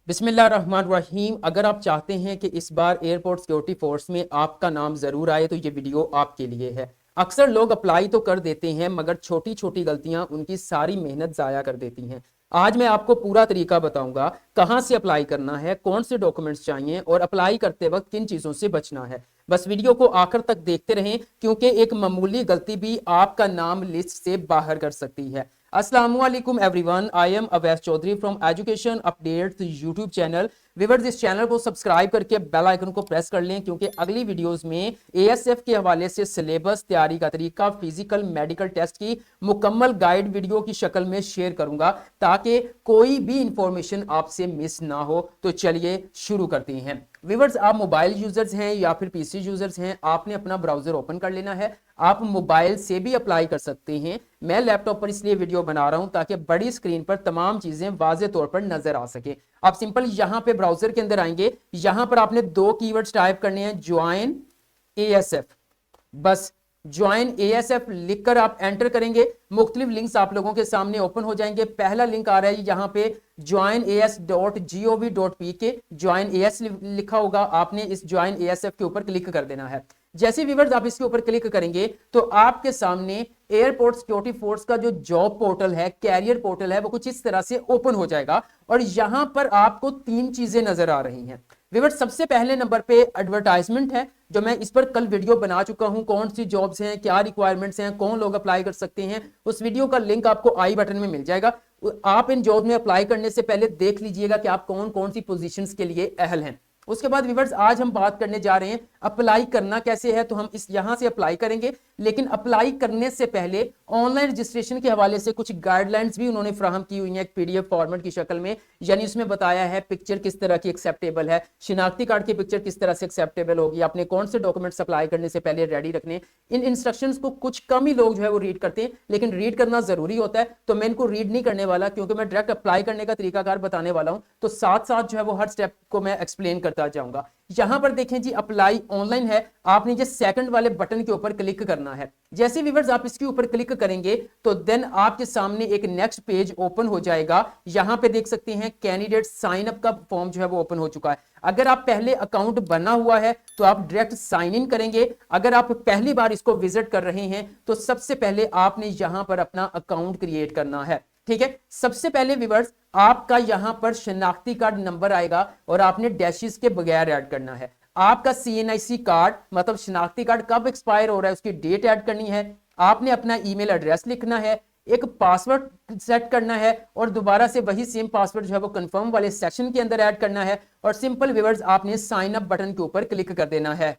बिस्मिल्लाहिर्रहमानिर्रहीम। अगर आप चाहते हैं कि इस बार एयरपोर्ट सिक्योरिटी फोर्स में आपका नाम ज़रूर आए तो ये वीडियो आपके लिए है। अक्सर लोग अप्लाई तो कर देते हैं मगर छोटी छोटी गलतियां उनकी सारी मेहनत ज़ाया कर देती हैं। आज मैं आपको पूरा तरीका बताऊंगा, कहां से अप्लाई करना है, कौन से डॉक्यूमेंट्स चाहिए और अप्लाई करते वक्त किन चीज़ों से बचना है। बस वीडियो को आखिर तक देखते रहें क्योंकि एक मामूली गलती भी आपका नाम लिस्ट से बाहर कर सकती है। अस्सलामुअलैकुम everyone, I am Awais Chaudhary from Education Updates YouTube channel. Viewers, इस चैनल को सब्सक्राइब करके बेल आइकन को प्रेस कर लें क्योंकि अगली वीडियोस में एएसएफ के हवाले से सिलेबस, तैयारी का तरीका, फिजिकल, मेडिकल टेस्ट की मुकम्मल गाइड वीडियो की शक्ल में शेयर करूंगा ताकि कोई भी इंफॉर्मेशन आपसे मिस ना हो। तो चलिए शुरू करते हैं। व्यूअर्स, आप मोबाइल यूजर्स हैं या फिर पीसी यूजर्स हैं, आपने अपना ब्राउजर ओपन कर लेना है। आप मोबाइल से भी अप्लाई कर सकते हैं। मैं लैपटॉप पर इसलिए वीडियो बना रहा हूं ताकि बड़ी स्क्रीन पर तमाम चीजें वाज़े तौर पर नजर आ सके। आप सिंपल यहां पे ब्राउजर के अंदर आएंगे, यहां पर आपने दो कीवर्ड्स टाइप करने हैं, ज्वाइन एएसएफ। बस ज्वाइन एएसएफ लिखकर आप एंटर करेंगे, मुख्तलिफ लिंक्स आप लोगों के सामने ओपन हो जाएंगे। पहला लिंक आ रहा है यहाँ पे joinas.gov.pk, ज्वाइन एएस लिखा होगा, आपने इस ज्वाइन एएसएफ के ऊपर क्लिक कर देना है। जैसे व्यूअर्स आप इसके ऊपर क्लिक करेंगे तो आपके सामने एयरपोर्ट सिक्योरिटी फोर्स का जो जॉब पोर्टल है, कैरियर पोर्टल है, वो कुछ इस तरह से ओपन हो जाएगा और यहां पर आपको तीन चीजें नजर आ रही हैं। व्यूअर्स, सबसे पहले नंबर पे एडवर्टाइजमेंट है, जो मैं इस पर कल वीडियो बना चुका हूं, कौन सी जॉब्स हैं, क्या रिक्वायरमेंट्स हैं, कौन लोग अप्लाई कर सकते हैं। उस वीडियो का लिंक आपको आई बटन में मिल जाएगा। आप इन जॉब में अप्लाई करने से पहले देख लीजिएगा कि आप कौन कौन सी पोजीशंस के लिए अहल हैं। उसके बाद व्यूअर्स, आज हम बात करने जा रहे हैं अप्लाई करना कैसे है। तो हम इस यहां से अप्लाई करेंगे, लेकिन अप्लाई करने से पहले ऑनलाइन रजिस्ट्रेशन के हवाले से कुछ गाइडलाइंस भी उन्होंने फ्राहम की हुई हैं एक पीडीएफ फॉर्मेट की शक्ल में। यानी उसमें बताया है पिक्चर किस तरह की एक्सेप्टेबल है, शिनाख्ती कार्ड की पिक्चर किस तरह से एक्सेप्टेबल होगी, आपने कौन से डॉक्यूमेंट्स अप्लाई करने से पहले रेडी रखने। इन इंस्ट्रक्शंस को कुछ कम ही लोग जो है वो रीड करते हैं, लेकिन रीड करना जरूरी होता है। तो मैं इनको रीड नहीं करने वाला क्योंकि मैं डायरेक्ट अप्लाई करने का तरीकाकार बताने वाला हूं। तो साथ साथ जो है वो हर स्टेप को मैं एक्सप्लेन करता जाऊंगा। यहां पर देखें जी, अप्लाई ऑनलाइन है, आपने जो सेकंड वाले बटन के ऊपर क्लिक करना है। जैसे व्यूअर्स आप इसके ऊपर क्लिक करेंगे तो देन आपके सामने एक नेक्स्ट पेज ओपन हो जाएगा। यहां पे देख सकते हैं कैंडिडेट साइन अप का फॉर्म जो है वो ओपन हो चुका है। अगर आप पहले अकाउंट बना हुआ है तो आप डायरेक्ट साइन इन करेंगे। अगर आप पहली बार इसको विजिट कर रहे हैं तो सबसे पहले आपने यहां पर अपना अकाउंट क्रिएट करना है। ठीक है, सबसे पहले व्यूअर्स आपका यहां पर शनाख्ती कार्ड नंबर आएगा और आपने डैशेस के बगैर ऐड करना है। आपका सीएनआईसी कार्ड मतलब शनाख्ती कार्ड कब एक्सपायर हो रहा है उसकी डेट ऐड करनी है। आपने अपना ईमेल एड्रेस लिखना है, एक पासवर्ड सेट करना है और दोबारा से वही सेम पासवर्ड जो है वो कंफर्म वाले सेक्शन के अंदर ऐड करना है। और सिंपल व्यूअर्स आपने साइन अप बटन के ऊपर क्लिक कर देना है।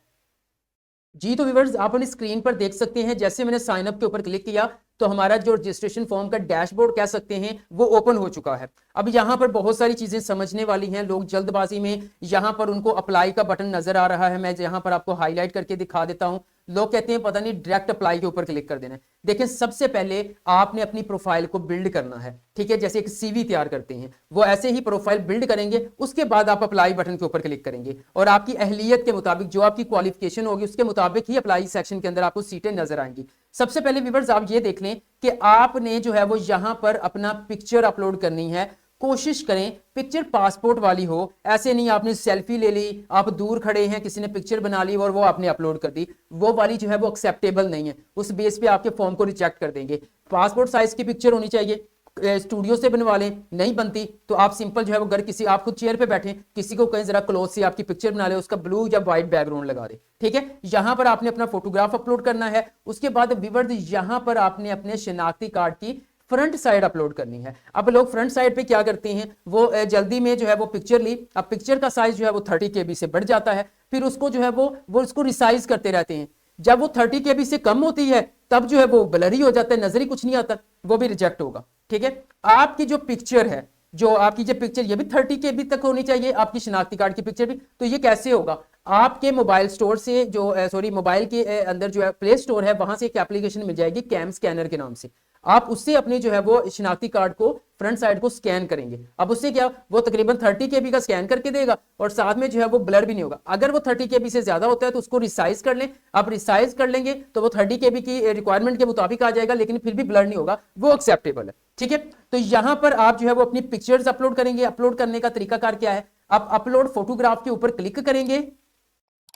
जी, तो व्यूअर्स आप अपनी स्क्रीन पर देख सकते हैं, जैसे मैंने साइन अप के ऊपर क्लिक किया तो हमारा जो रजिस्ट्रेशन फॉर्म का डैशबोर्ड कह सकते हैं वो ओपन हो चुका है। अब यहाँ पर बहुत सारी चीजें समझने वाली हैं। लोग जल्दबाजी में यहाँ पर उनको अप्लाई का बटन नजर आ रहा है, मैं यहाँ पर आपको हाईलाइट करके दिखा देता हूँ। लोग कहते हैं पता नहीं डायरेक्ट अप्लाई के ऊपर क्लिक कर देना है। देखिए, सबसे पहले आपने अपनी प्रोफाइल को बिल्ड करना है। ठीक है, जैसे एक सीवी तैयार करते हैं वो ऐसे ही प्रोफाइल बिल्ड करेंगे, उसके बाद आप अप्लाई बटन के ऊपर क्लिक करेंगे और आपकी अहलियत के मुताबिक जो आपकी क्वालिफिकेशन होगी उसके मुताबिक ही अप्लाई सेक्शन के अंदर आपको सीटें नजर आएंगी। सबसे पहले व्यूअर्स आप ये देख लें कि आपने जो है वो यहां पर अपना पिक्चर अपलोड करनी है। कोशिश करें पिक्चर पासपोर्ट वाली हो, ऐसे नहीं आपने सेल्फी ले ली, आप दूर खड़े हैं, किसी ने पिक्चर बना ली और वो आपने अपलोड कर दी, वो वाली जो है वो एक्सेप्टेबल नहीं है। उस बेस पे आपके फॉर्म को रिजेक्ट कर देंगे। पासपोर्ट साइज की पिक्चर होनी चाहिए, स्टूडियो से बनवा लें, नहीं बनती तो आप सिंपल जो है वो घर किसी, आप खुद चेयर पे बैठे, किसी को कहीं जरा क्लोज से आपकी पिक्चर बना ले, उसका ब्लू या व्हाइट बैकग्राउंड लगा दे। ठीक है, यहां पर आपने अपना फोटोग्राफ अपलोड करना है। उसके बाद व्यूअर्स यहां पर आपने अपने शनाख्ती कार्ड की फ्रंट साइड अपलोड करनी है। अब लोग फ्रंट साइड पे क्या करते हैं, वो जल्दी में जो है वो पिक्चर ली, अब पिक्चर का साइज जो है वो 30 KB से बढ़ जाता है, फिर उसको जो है वो उसको रिसाइज करते रहते हैं। जब वो 30 KB से कम होती है तब जो है वो ब्लरी हो जाता है, नजर ही कुछ नहीं आता, वो भी रिजेक्ट होगा। ठीक है, आपकी जो पिक्चर है, जो आपकी जो पिक्चर ये भी 30 KB तक होनी चाहिए, आपकी शनाख्ती कार्ड की पिक्चर भी। तो ये कैसे होगा, आपके मोबाइल स्टोर से जो मोबाइल के अंदर जो है प्ले स्टोर है वहां से एक एप्लीकेशन मिल जाएगी कैम स्कैनर के नाम से। आप उससे अपने जो है वो शिनाख्ती कार्ड को फ्रंट साइड को स्कैन करेंगे। अब उससे क्या, वो तकरीबन 30 KB का स्कैन करके देगा और साथ में जो है वो ब्लर भी नहीं होगा। अगर वो 30 KB से ज्यादा होता है तो उसको रिसाइज कर लें, आप रिसाइज कर लेंगे तो वो 30 KB की रिक्वायरमेंट के मुताबिक आ जाएगा, लेकिन फिर भी ब्लर नहीं होगा, वो एक्सेप्टेबल है। ठीक है, तो यहां पर आप जो है वो अपनी पिक्चर्स अपलोड करेंगे। अपलोड करने का तरीकाकार क्या है, आप अपलोड फोटोग्राफ के ऊपर क्लिक करेंगे।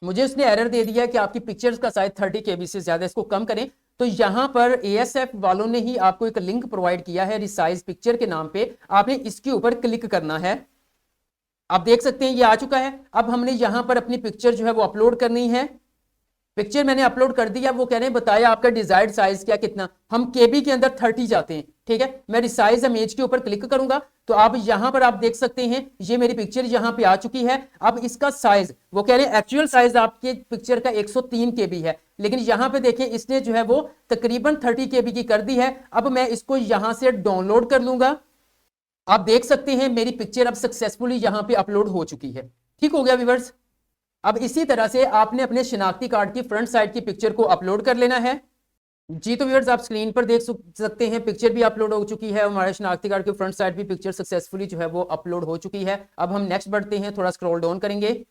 मुझे उसने एरर दे दिया कि आपकी पिक्चर्स का साइज 30 KB से ज्यादा, इसको कम करें। तो यहां पर ASF वालों ने ही आपको एक लिंक प्रोवाइड किया है रिसाइज पिक्चर के नाम पे, आपने इसके ऊपर क्लिक करना है। आप देख सकते हैं ये आ चुका है। अब हमने यहां पर अपनी पिक्चर जो है वो अपलोड करनी है। पिक्चर मैंने अपलोड कर दिया, वो कह रहे हैं बताया आपका डिजायर्ड साइज क्या कितना, हम केबी के अंदर 30 जाते हैं। ठीक है, मैं रिसाइज इमेज के ऊपर क्लिक करूंगा तो आप यहां पर आप देख सकते हैं ये मेरी पिक्चर यहां पे आ चुकी है। अब इसका साइज, वो कह रहे हैं एक्चुअल साइज आपके पिक्चर का 103 KB है, लेकिन यहां पे देखें इसने जो है वो तकरीबन 30 KB की कर दी है। अब मैं इसको यहां से डाउनलोड कर लूंगा। आप देख सकते हैं मेरी पिक्चर अब सक्सेसफुली यहां पे अपलोड हो चुकी है। ठीक हो गया व्यूअर्स। अब इसी तरह से आपने अपने शिनाख्ती कार्ड की फ्रंट साइड की पिक्चर को अपलोड कर लेना है। जी तो व्यूअर्स आप स्क्रीन पर देख सकते हैं पिक्चर भी अपलोड हो चुकी है, हमारे शिनाख्ती कार्ड की फ्रंट साइड भी पिक्चर सक्सेसफुली जो है वो अपलोड हो चुकी है। अब हम नेक्स्ट बढ़ते हैं, थोड़ा स्क्रॉल डाउन करेंगे।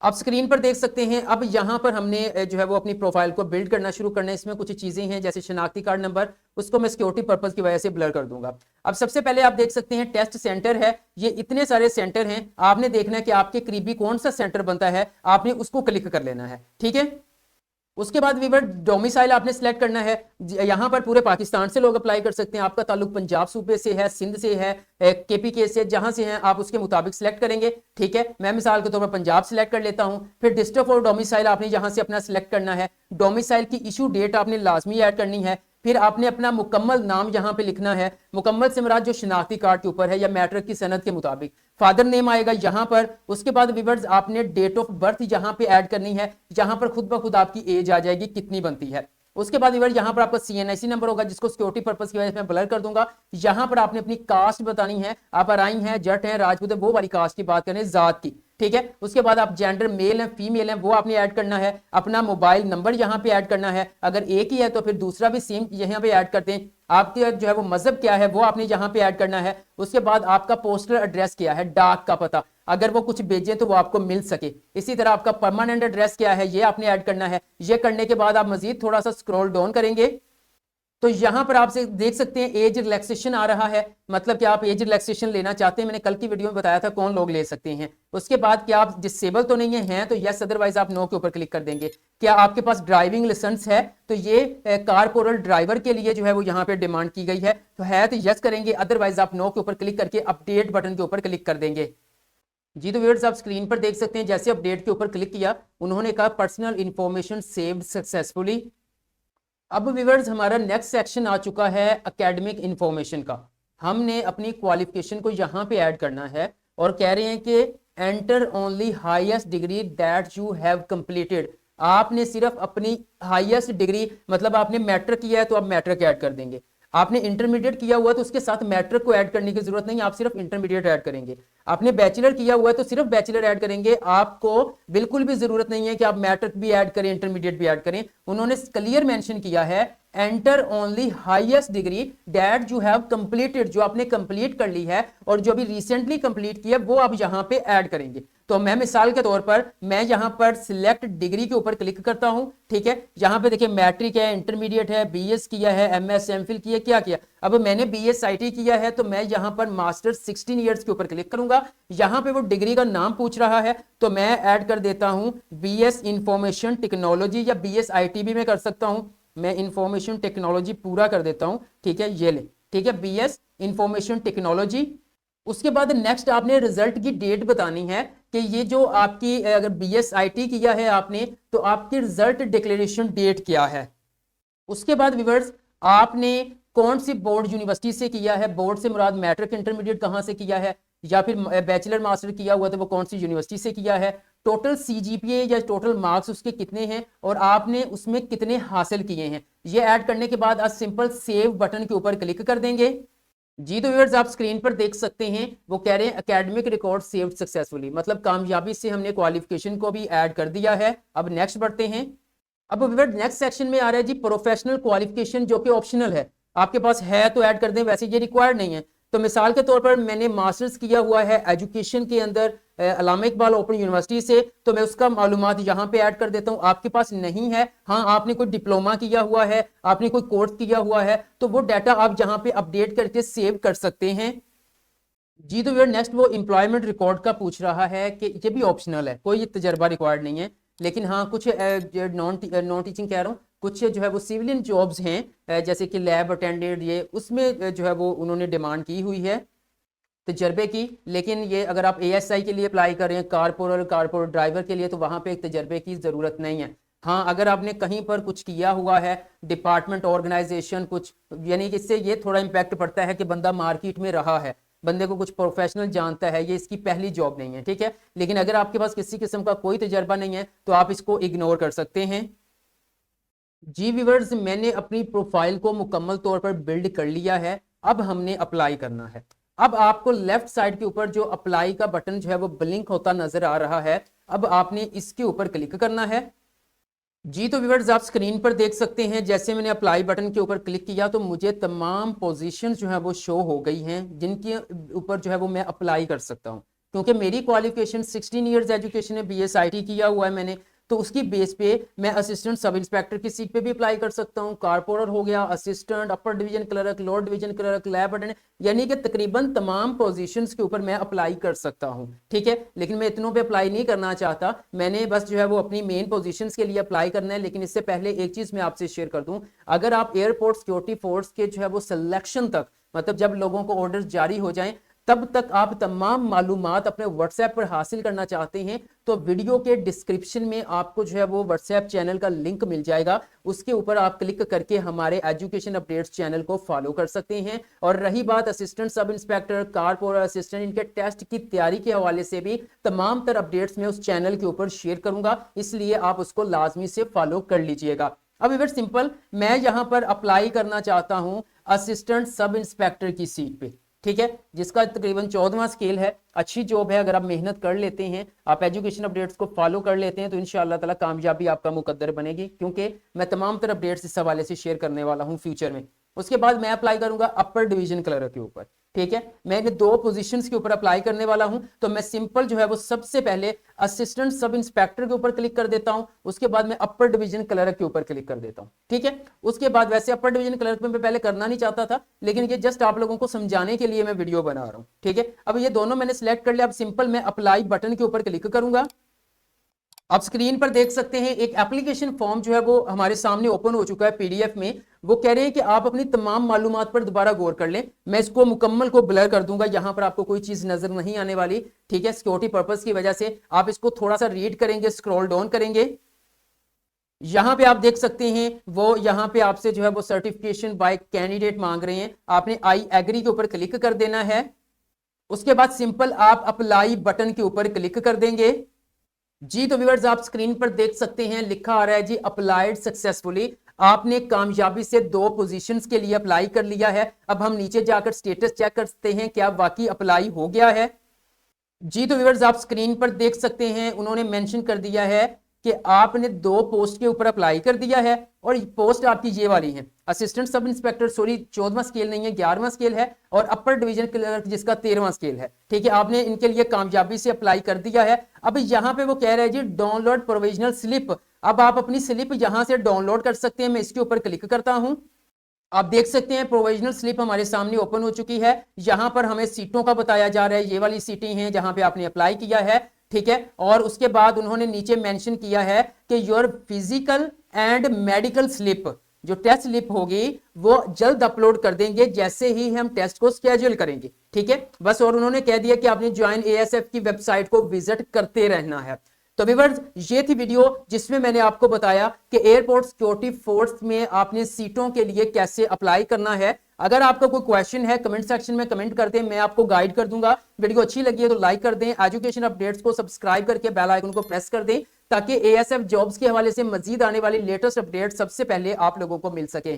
आप स्क्रीन पर देख सकते हैं अब यहां पर हमने जो है वो अपनी प्रोफाइल को बिल्ड करना शुरू करना है। इसमें कुछ चीजें हैं जैसे शिनाख्ती कार्ड नंबर, उसको मैं सिक्योरिटी पर्पस की वजह से ब्लर कर दूंगा। अब सबसे पहले आप देख सकते हैं टेस्ट सेंटर है, ये इतने सारे सेंटर हैं, आपने देखना है कि आपके करीबी कौन सा सेंटर बनता है, आपने उसको क्लिक कर लेना है। ठीक है, उसके बाद वीवर डोमिसाइल आपने सेलेक्ट करना है। यहां पर पूरे पाकिस्तान से लोग अप्लाई कर सकते हैं, आपका ताल्लुक पंजाब सूबे से है, सिंध से है, KPK से, जहां से हैं आप उसके मुताबिक सिलेक्ट करेंगे। ठीक है, मैं मिसाल के तौर पर पंजाब सिलेक्ट कर लेता हूं। फिर डिस्ट्रिक्ट और डोमिसाइल आपने यहां से अपना सिलेक्ट करना है। डोमिसाइल की इशू डेट आपने लाजमी ऐड करनी है। फिर आपने अपना मुकम्मल नाम यहां पे लिखना है, मुकम्मल से मुराद जो शिनाख्ती कार्ड के ऊपर है या मैट्रिक की सनद के मुताबिक। फादर नेम आएगा यहां पर। उसके बाद व्यूअर्स आपने डेट ऑफ बर्थ यहां पे ऐड करनी है, यहां पर खुद ब खुद आपकी एज आ जाएगी कितनी बनती है। उसके बाद व्यूअर्स यहां पर आपका CNIC नंबर होगा, जिसको सिक्योरिटी पर्पस की वजह से मैं ब्लर कर दूंगा। यहां पर आपने अपनी कास्ट बतानी है, आप अराई हैं, जट हैं, राजपूत है, वो वाली कास्ट की बात करें, जात की। ठीक है, उसके बाद आप जेंडर मेल है फीमेल है वो आपने ऐड करना है। अपना मोबाइल नंबर यहां पे ऐड करना है, अगर एक ही है तो फिर दूसरा भी सेम यहां पे ऐड करते हैं। आपके जो है वो मजहब क्या है वो आपने यहां पे ऐड करना है। उसके बाद आपका पोस्टल एड्रेस क्या है, डाक का पता, अगर वो कुछ भेजें तो वो आपको मिल सके। इसी तरह आपका परमानेंट एड्रेस क्या है ये आपने ऐड करना है। ये करने के बाद आप मजीद थोड़ा सा स्क्रॉल डाउन करेंगे तो यहां पर आपसे देख सकते हैं एज रिलैक्सेशन आ रहा है, मतलब कि आप एज रिलैक्सेशन लेना चाहते हैं। मैंने कल की वीडियो में बताया था कौन लोग ले सकते हैं। उसके बाद क्या आप डिसेबल तो नहीं हैं तो यस, अदरवाइज आप नो के ऊपर क्लिक कर देंगे। क्या आपके पास ड्राइविंग लाइसेंस है, तो ये कारपोरल ड्राइवर के लिए जो है वो यहाँ पे डिमांड की गई है, तो है तो यस करेंगे, अदरवाइज आप नो के ऊपर क्लिक करके अपडेट बटन के ऊपर क्लिक कर देंगे। जी तो व्यूअर्स आप स्क्रीन पर देख सकते हैं जैसे अपडेट के ऊपर क्लिक किया उन्होंने कहा पर्सनल इंफॉर्मेशन सेव्ड सक्सेसफुली। अब व्यूअर्स हमारा नेक्स्ट सेक्शन आ चुका है एकेडमिक इंफॉर्मेशन का। हमने अपनी क्वालिफिकेशन को यहाँ पे ऐड करना है और कह रहे हैं कि enter only highest degree that you have completed. आपने सिर्फ अपनी हाईएस्ट डिग्री, मतलब आपने मैट्रिक किया है तो आप मैट्रिक ऐड कर देंगे, आपने इंटरमीडिएट किया हुआ है तो उसके साथ मैट्रिक को ऐड करने की जरूरत नहीं, आप सिर्फ इंटरमीडिएट ऐड करेंगे। आपने बैचलर किया हुआ है तो सिर्फ बैचलर ऐड करेंगे, आपको बिल्कुल भी जरूरत नहीं है कि आप मैट्रिक भी ऐड करें, इंटरमीडिएट भी ऐड करें। उन्होंने क्लियर मेंशन किया है enter only highest degree that you have completed, जो आपने कंप्लीट कर ली है और जो अभी रिसेंटली कंप्लीट किया वो आप यहां पे ऐड करेंगे। तो मैं मिसाल के तौर पर मैं यहां पर सिलेक्ट डिग्री के ऊपर क्लिक करता हूं। ठीक है, यहां पे देखिए मैट्रिक है, इंटरमीडिएट है, BS किया है, MS MPhil किया, क्या किया। अब मैंने BS IT किया है तो मैं यहां पर मास्टर 16 ईयर्स के ऊपर क्लिक करूंगा। यहां पे वो डिग्री का नाम पूछ रहा है तो मैं ऐड कर देता हूं BS इंफॉर्मेशन टेक्नोलॉजी, या BS IT भी मैं कर सकता हूं। मैं इंफॉर्मेशन टेक्नोलॉजी पूरा कर देता हूं। ठीक है, ये ले, ठीक है, BS इंफॉर्मेशन टेक्नोलॉजी। उसके बाद नेक्स्ट आपने रिजल्ट की डेट बतानी है कि ये जो आपकी अगर BS IT किया है आपने तो आपकी रिजल्ट डिक्लेरेशन डेट क्या है। उसके बाद व्यूअर्स आपने कौन सी बोर्ड यूनिवर्सिटी से किया है, बोर्ड से मुराद मैट्रिक इंटरमीडिएट कहां से किया है, या फिर बैचलर मास्टर किया हुआ तो वो कौन सी यूनिवर्सिटी से किया है, टोटल CGPA या टोटल मार्क्स उसके कितने हैं और आपने उसमें कितने हासिल किए हैं। ये ऐड करने के बाद आप सिंपल सेव बटन के ऊपर क्लिक कर देंगे। जी तो व्यूअर्स आप स्क्रीन पर देख सकते हैं वो कह रहे हैं एकेडमिक रिकॉर्ड सेव्ड सक्सेसफुली, मतलब कामयाबी से हमने क्वालिफिकेशन को भी ऐड कर दिया है। अब नेक्स्ट बढ़ते हैं। अब व्यूअर्स नेक्स्ट सेक्शन में आ रहा है जी प्रोफेशनल क्वालिफिकेशन, जो कि ऑप्शनल है। आपके पास है तो ऐड कर दें, वैसे ये रिक्वायर्ड नहीं है। तो मिसाल के तौर पर मैंने मास्टर्स किया हुआ है एजुकेशन के अंदर अल्लामा इकबाल ओपन यूनिवर्सिटी से, तो मैं उसका मालूमात यहाँ पे ऐड कर देता हूँ। आपके पास नहीं है, हाँ आपने कोई डिप्लोमा किया हुआ है, आपने कोई कोर्स किया हुआ है, तो वो डाटा आप यहाँ पे अपडेट करके सेव कर सकते हैं। जी तो नेक्स्ट वो एम्प्लॉयमेंट रिकॉर्ड का पूछ रहा है कि ये भी ऑप्शनल है, कोई तजर्बा रिक्वायर्ड नहीं है, लेकिन हाँ कुछ नॉन टीचिंग कह रहा हूँ, कुछ जो है वो सिविलियन जॉब्स हैं जैसे कि लैब अटेंडेंट, ये उसमें जो है वो उन्होंने डिमांड की हुई है तजर्बे की। लेकिन ये अगर आप एएसआई के लिए अप्लाई कर रहे हैं, कारपोरल ड्राइवर के लिए, तो वहां पे एक तजर्बे की ज़रूरत नहीं है। हाँ अगर आपने कहीं पर कुछ किया हुआ है, डिपार्टमेंट ऑर्गेनाइजेशन कुछ, यानी कि इससे ये थोड़ा इम्पैक्ट पड़ता है कि बंदा मार्केट में रहा है, बंदे को कुछ प्रोफेशनल जानता है, ये इसकी पहली जॉब नहीं है, ठीक है। लेकिन अगर आपके पास किसी किस्म का कोई तजर्बा नहीं है तो आप इसको इग्नोर कर सकते हैं। जी व्यूअर्स, मैंने अपनी प्रोफाइल को मुकम्मल तौर पर बिल्ड कर लिया है, अब हमने अप्लाई करना है। अब आपको लेफ्ट साइड के ऊपर जो अप्लाई का बटन जो है वो ब्लिंक होता नजर आ रहा है, अब आपने इसके ऊपर क्लिक करना है। जी तो व्यूअर्स, आप स्क्रीन पर देख सकते हैं जैसे मैंने अप्लाई बटन के ऊपर क्लिक किया तो मुझे तमाम पोजीशंस जो है वो शो हो गई हैं जिनके ऊपर जो है वो मैं अप्लाई कर सकता हूं। क्योंकि मेरी क्वालिफिकेशन 16 इयर्स एजुकेशन है, बीएसआईटी किया हुआ है मैंने, तो उसकी बेस पे मैं असिस्टेंट सब इंस्पेक्टर की सीट पे भी अप्लाई कर सकता हूँ, कारपोरर हो गया, assistant, upper division clerk, lower division clerk, lab attendant, यानी कि तकरीबन तमाम पोजीशंस के ऊपर मैं अप्लाई कर सकता हूँ, ठीक है। लेकिन मैं इतनों पे अप्लाई नहीं करना चाहता, मैंने बस जो है वो अपनी मेन पोजीशंस के लिए अप्लाई करना है। लेकिन इससे पहले एक चीज मैं आपसे शेयर कर दूं, अगर आप एयरपोर्ट सिक्योरिटी फोर्स के जो है वो सिलेक्शन तक, मतलब जब लोगों को ऑर्डर जारी हो जाएं तब तक आप तमाम मालूमात अपने व्हाट्सएप पर हासिल करना चाहते हैं, तो वीडियो के डिस्क्रिप्शन में आपको जो है वो व्हाट्सएप चैनल का लिंक मिल जाएगा, उसके ऊपर आप क्लिक करके हमारे एजुकेशन अपडेट्स चैनल को फॉलो कर सकते हैं। और रही बात assistant sub inspector, corporal assistant, इनके टेस्ट की तैयारी के हवाले से भी तमाम तर अपडेट्स में उस चैनल के ऊपर शेयर करूंगा, इसलिए आप उसको लाजमी से फॉलो कर लीजिएगा। अब वेरी सिंपल, मैं यहां पर अप्लाई करना चाहता हूं असिस्टेंट सब इंस्पेक्टर की सीट पे, ठीक है, जिसका तकरीबन 14वां स्केल है। अच्छी जॉब है, अगर आप मेहनत कर लेते हैं, आप एजुकेशन अपडेट्स को फॉलो कर लेते हैं, तो इंशाअल्लाह ताला कामयाबी आपका मुकद्दर बनेगी, क्योंकि मैं तमाम तरह अपडेट्स इस हवाले से शेयर करने वाला हूं फ्यूचर में। उसके बाद मैं अप्लाई करूंगा अपर डिवीजन क्लर्क के ऊपर, ठीक है। मैं दो पोजीशंस के ऊपर अप्लाई करने वाला हूं, तो मैं सिंपल जो है वो सबसे पहले असिस्टेंट सब इंस्पेक्टर के ऊपर क्लिक कर देता हूं, उसके बाद मैं अपर डिवीजन क्लर्क के ऊपर क्लिक कर देता हूं, ठीक है। उसके बाद वैसे अपर डिवीजन क्लर्क में मैं पहले करना नहीं चाहता था, लेकिन ये जस्ट आप लोगों को समझाने के लिए मैं वीडियो बना रहा हूं, ठीक है। अब ये दोनों मैंने सिलेक्ट कर लिया, अब सिंपल मैं अप्लाई बटन के ऊपर क्लिक करूंगा। आप स्क्रीन पर देख सकते हैं एक एप्लीकेशन फॉर्म जो है वो हमारे सामने ओपन हो चुका है पीडीएफ में। वो कह रहे हैं कि आप अपनी तमाम मालूमात पर दोबारा गौर कर लें। मैं इसको मुकम्मल को ब्लर कर दूंगा, यहां पर आपको कोई चीज नजर नहीं आने वाली, ठीक है, सिक्योरिटी पर्पस की वजह से। आप इसको थोड़ा सा रीड करेंगे, स्क्रॉल डाउन करेंगे, यहां पे आप देख सकते हैं वो यहां पे आपसे जो है वो सर्टिफिकेशन बाय कैंडिडेट मांग रहे हैं, आपने आई एग्री के ऊपर क्लिक कर देना है। उसके बाद सिंपल आप अप्लाई बटन के ऊपर क्लिक कर देंगे। जी तो व्यूअर्स, आप स्क्रीन पर देख सकते हैं लिखा आ रहा है जी अप्लाइड सक्सेसफुली, आपने कामयाबी से दो पोजीशंस के लिए अप्लाई कर लिया है। अब हम नीचे जाकर स्टेटस चेक करते हैं क्या वाकई अप्लाई हो गया है। जी तो व्यूअर्स, आप स्क्रीन पर देख सकते हैं उन्होंने मेंशन कर दिया है कि आपने दो पोस्ट के ऊपर अप्लाई कर दिया है, और पोस्ट आपकी ये वाली है, assistant sub inspector, sorry 14वां scale नहीं है, 11वां स्केल है, और अपर डिवीजन क्लर्क जिसका 13वां स्केल है, ठीक है। आपने इनके लिए कामयाबी से अप्लाई कर दिया है। अब यहाँ पे वो कह रहे हैं जी डाउनलोड प्रोविजनल स्लिप, अब आप अपनी स्लिप यहां से डाउनलोड कर सकते हैं। मैं इसके ऊपर क्लिक करता हूं, आप देख सकते हैं प्रोविजनल स्लिप हमारे सामने ओपन हो चुकी है। यहां पर हमें सीटों का बताया जा रहा है, ये वाली सीटें हैं जहां पे आपने अप्लाई किया है, ठीक है। और उसके बाद उन्होंने नीचे मेंशन किया है कि your physical and medical slip, जो टेस्ट स्लिप होगी वो जल्द अपलोड कर देंगे जैसे ही हम टेस्ट को स्केड्यूल करेंगे, ठीक है बस। और उन्होंने कह दिया कि आपने ज्वाइन एएसएफ की वेबसाइट को विजिट करते रहना है। तो व्यूअर्स, ये थी वीडियो जिसमें मैंने आपको बताया कि एयरपोर्ट सिक्योरिटी फोर्स में आपने सीटों के लिए कैसे अप्लाई करना है। अगर आपका कोई क्वेश्चन है कमेंट सेक्शन में कमेंट कर दें, मैं आपको गाइड कर दूंगा। वीडियो अच्छी लगी है तो लाइक कर दें, एजुकेशन अपडेट्स को सब्सक्राइब करके बेल आइकन को प्रेस कर दें, ताकि एएसएफ जॉब्स के हवाले से मजीद आने वाली लेटेस्ट अपडेट सबसे पहले आप लोगों को मिल सके।